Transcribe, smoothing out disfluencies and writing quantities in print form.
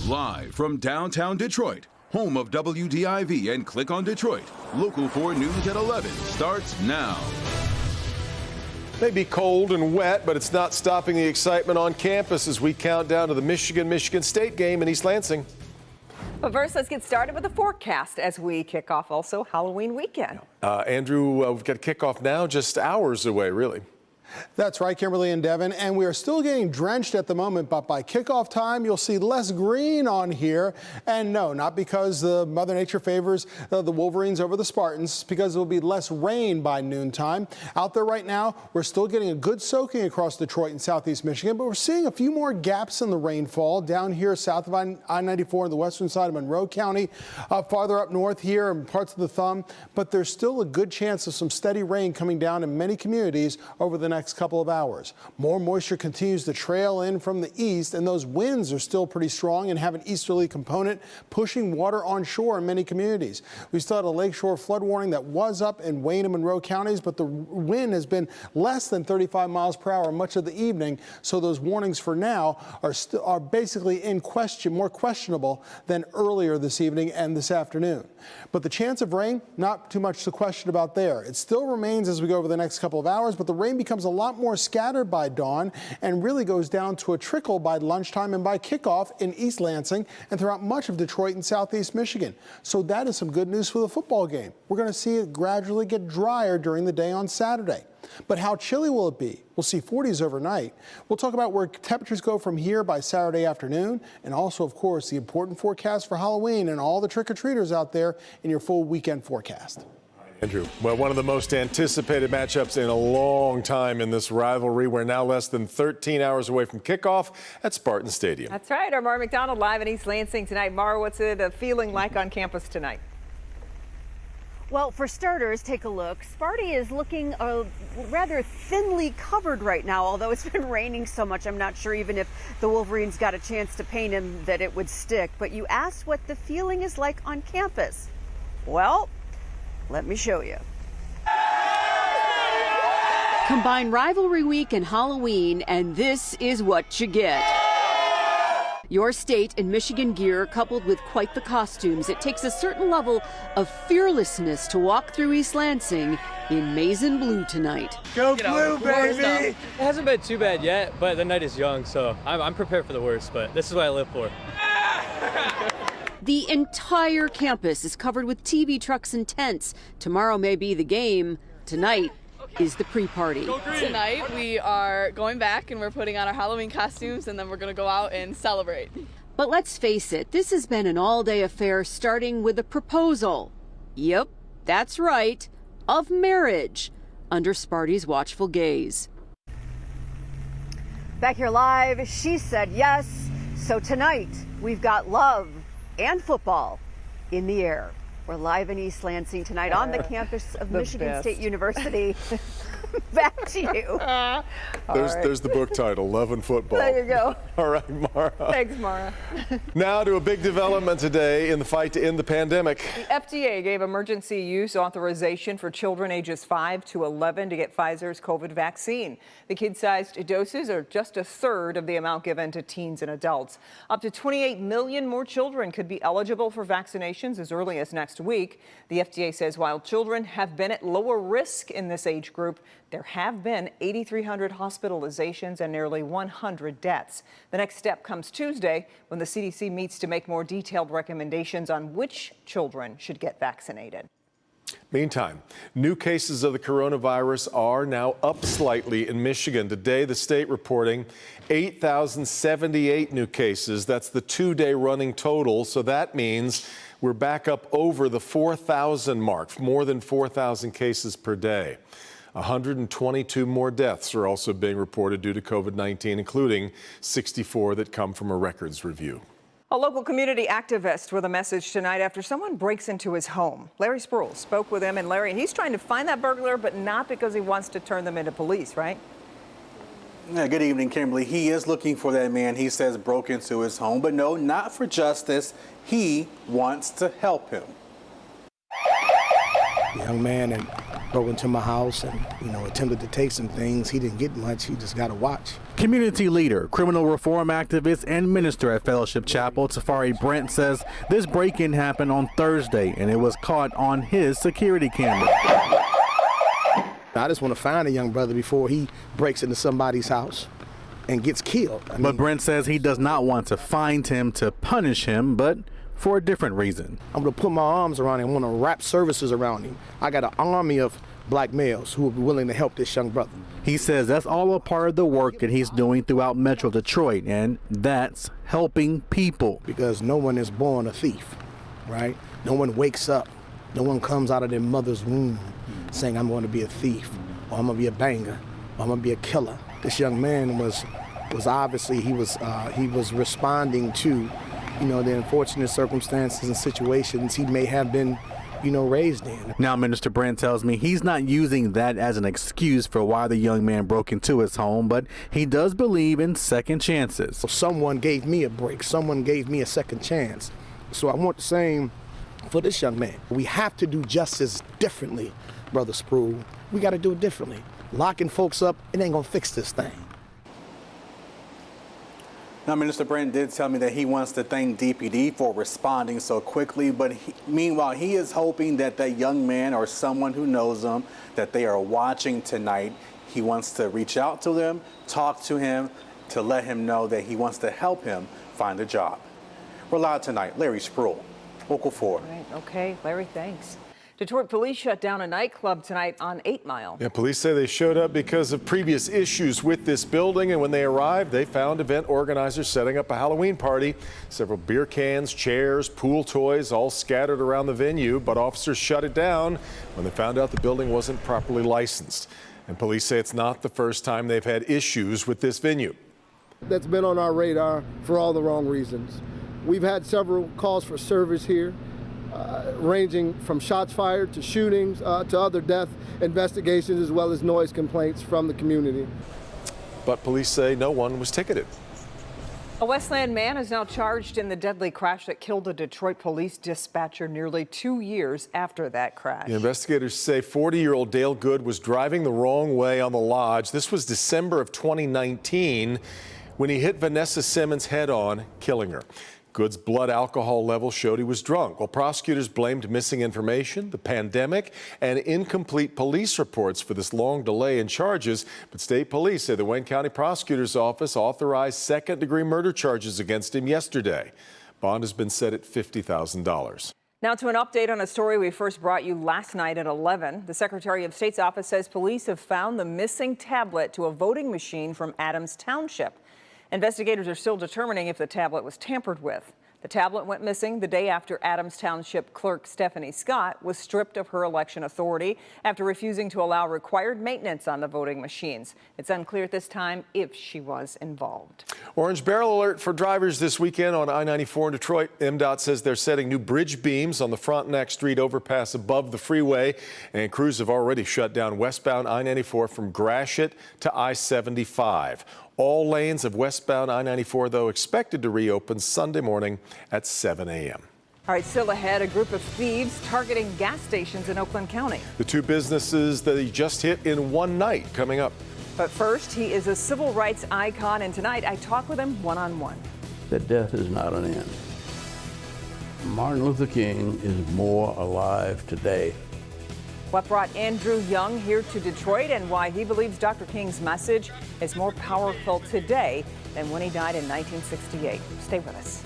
Live from downtown Detroit, home of WDIV and Click on Detroit, Local 4 News at 11 starts now. May be cold and wet, but it's not stopping the excitement on campus as we count down to the Michigan State game in East Lansing. But first, let's get started with the forecast as we kick off also Halloween weekend. Andrew, we've got kickoff now, just hours away, really. That's right, Kimberly and Devin, and we are still getting drenched at the moment, but by kickoff time, you'll see less green on here. And no, not because Mother Nature favors the Wolverines over the Spartans, because it will be less rain by noontime. Out there right now, we're still getting a good soaking across Detroit and southeast Michigan, but we're seeing a few more gaps in the rainfall down here south of I-94 on the western side of Monroe County, farther up north here in parts of the Thumb, but there's still a good chance of some steady rain coming down in many communities over the next couple of hours. More moisture continues to trail in from the east, and those winds are still pretty strong and have an easterly component, pushing water on shore in many communities. We still had a lakeshore flood warning that was up in Wayne and Monroe counties, but the wind has been less than 35 miles per hour much of the evening, so those warnings for now are basically in question, more questionable than earlier this evening and this afternoon. But the chance of rain, not too much to question about there. It still remains as we go over the next couple of hours, but the rain becomes a lot more scattered by dawn and really goes down to a trickle by lunchtime and by kickoff in East Lansing and throughout much of Detroit and southeast Michigan. So that is some good news for the football game. We're going to see it gradually get drier during the day on Saturday. But how chilly will it be? We'll see 40s overnight. We'll talk about where temperatures go from here by Saturday afternoon, and also, of course, the important forecast for Halloween and all the trick-or-treaters out there in your full weekend forecast. Andrew, well, one of the most anticipated matchups in a long time in this rivalry. We're now less than 13 hours away from kickoff at Spartan Stadium. That's right. Our Mara McDonald live in East Lansing tonight. Mara, what's it feeling like on campus tonight? Well, for starters, take a look. Sparty is looking rather thinly covered right now, although it's been raining so much. I'm not sure even if the Wolverines got a chance to paint him that it would stick. But you asked what the feeling is like on campus. Well, let me show you. Combine rivalry week and Halloween, and this is what you get. Your state and Michigan gear coupled with quite the costumes. It takes a certain level of fearlessness to walk through East Lansing in maize and blue tonight. Go blue, baby! It hasn't been too bad yet, but the night is young, so I'm prepared for the worst, but this is what I live for. The entire campus is covered with TV trucks and tents. Tomorrow may be the game. Tonight is the pre-party. Tonight we are going back and we're putting on our Halloween costumes, and then we're going to go out and celebrate. But let's face it, this has been an all-day affair starting with a proposal. Yep, that's right, of marriage under Sparty's watchful gaze. Back here live, she said yes. So tonight we've got love and football in the air. We're live in East Lansing tonight on the campus of Michigan State University. Back to you. There's the book title, Love and Football. There you go. All right, Mara. Thanks, Mara. Now to a big development today in the fight to end the pandemic. The FDA gave emergency use authorization for children ages 5 to 11 to get Pfizer's COVID vaccine. The kid-sized doses are just a third of the amount given to teens and adults. Up to 28 million more children could be eligible for vaccinations as early as next week. The FDA says while children have been at lower risk in this age group, there have been 8,300 hospitalizations and nearly 100 deaths. The next step comes Tuesday when the CDC meets to make more detailed recommendations on which children should get vaccinated. Meantime, new cases of the coronavirus are now up slightly in Michigan. Today, the state reporting 8,078 new cases. That's the two-day running total. So that means we're back up over the 4,000 mark, more than 4,000 cases per day. 122 more deaths are also being reported due to COVID-19, including 64 that come from a records review. A local community activist with a message tonight after someone breaks into his home. Larry Sproul spoke with him, and Larry, he's trying to find that burglar, but not because he wants to turn them into police, right? Yeah, good evening, Kimberly. He is looking for that man he says broke into his home, but no, not for justice. He wants to help him. The young man had broke into my house and, attempted to take some things. He didn't get much. He just got to watch. Community leader, criminal reform activist, and minister at Fellowship Chapel, Tafari Brent says this break-in happened on Thursday, and it was caught on his security camera. I just want to find a young brother before he breaks into somebody's house and gets killed. But Brent says he does not want to find him to punish him, but for a different reason. I'm going to put my arms around him. I want to wrap services around him. I got an army of black males who will be willing to help this young brother. He says that's all a part of the work that he's doing throughout Metro Detroit, and that's helping people. Because no one is born a thief, right? No one wakes up. No one comes out of their mother's womb saying, I'm going to be a thief, or I'm going to be a banger, or I'm going to be a killer. This young man was obviously, he was responding to, the unfortunate circumstances and situations he may have been, raised in. Now, Minister Brent tells me he's not using that as an excuse for why the young man broke into his home, but he does believe in second chances. Someone gave me a break. Someone gave me a second chance. So I want the same for this young man. We have to do justice differently, Brother Sproul. We got to do it differently. Locking folks up, it ain't going to fix this thing. Now, Minister Brent did tell me that he wants to thank DPD for responding so quickly, but meanwhile, he is hoping that that young man or someone who knows him, that they are watching tonight. He wants to reach out to them, talk to him, to let him know that he wants to help him find a job. We're live tonight. Larry Sproul, Local 4. Right. Okay, Larry, thanks. Detroit police shut down a nightclub tonight on 8 Mile. Yeah, police say they showed up because of previous issues with this building, and when they arrived, they found event organizers setting up a Halloween party. Several beer cans, chairs, pool toys, all scattered around the venue, but officers shut it down when they found out the building wasn't properly licensed. And police say it's not the first time they've had issues with this venue. That's been on our radar for all the wrong reasons. We've had several calls for service here. Ranging from shots fired to shootings to other death investigations, as well as noise complaints from the community. But police say no one was ticketed. A Westland man is now charged in the deadly crash that killed a Detroit police dispatcher nearly 2 years after that crash. The investigators say 40-year-old Dale Good was driving the wrong way on the Lodge. This was December of 2019 when he hit Vanessa Simmons head-on, killing her. Good's blood alcohol level showed he was drunk. Well, prosecutors blamed missing information, the pandemic, and incomplete police reports for this long delay in charges. But state police say the Wayne County Prosecutor's Office authorized second-degree murder charges against him yesterday. Bond has been set at $50,000. Now to an update on a story we first brought you last night at 11. The Secretary of State's office says police have found the missing tablet to a voting machine from Adams Township. Investigators are still determining if the tablet was tampered with. The tablet went missing the day after Adams Township Clerk Stephanie Scott was stripped of her election authority after refusing to allow required maintenance on the voting machines. It's unclear at this time if she was involved. Orange barrel alert for drivers this weekend on I-94 in Detroit. MDOT says they're setting new bridge beams on the Frontenac Street overpass above the freeway, and crews have already shut down westbound I-94 from Gratiot to I-75. All lanes of westbound I-94, though, expected to reopen Sunday morning at 7 a.m. All right, still ahead, a group of thieves targeting gas stations in Oakland County. The two businesses that he just hit in one night coming up. But first, he is a civil rights icon, and tonight I talk with him one-on-one. That death is not an end. Martin Luther King is more alive today. What brought Andrew Young here to Detroit and why he believes Dr. King's message is more powerful today than when he died in 1968. Stay with us.